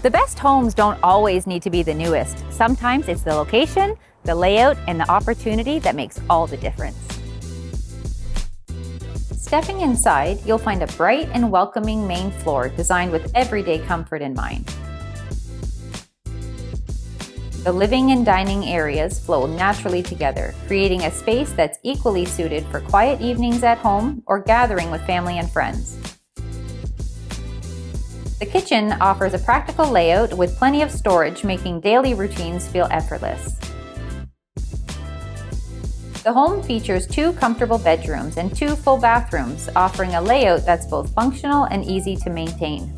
The best homes don't always need to be the newest. Sometimes it's the location, the layout, and the opportunity that makes all the difference. Stepping inside, you'll find a bright and welcoming main floor designed with everyday comfort in mind. The living and dining areas flow naturally together, creating a space that's equally suited for quiet evenings at home or gathering with family and friends. The kitchen offers a practical layout with plenty of storage, making daily routines feel effortless. The home features 2 comfortable bedrooms and 2 full bathrooms, offering a layout that's both functional and easy to maintain.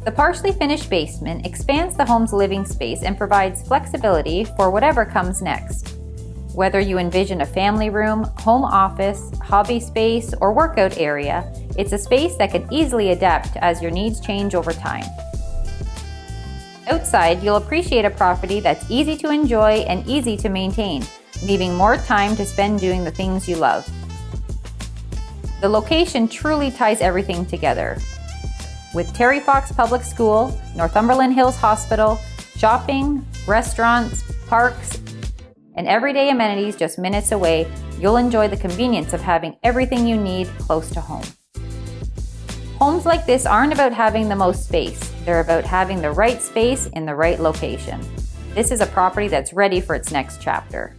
The partially finished basement expands the home's living space and provides flexibility for whatever comes next. Whether you envision a family room, home office, hobby space, or workout area, it's a space that can easily adapt as your needs change over time. Outside, you'll appreciate a property that's easy to enjoy and easy to maintain, leaving more time to spend doing the things you love. The location truly ties everything together. With Terry Fox Public School, Northumberland Hills Hospital, shopping, restaurants, parks, and everyday amenities just minutes away, you'll enjoy the convenience of having everything you need close to home. Homes like this aren't about having the most space, they're about having the right space in the right location. This is a property that's ready for its next chapter.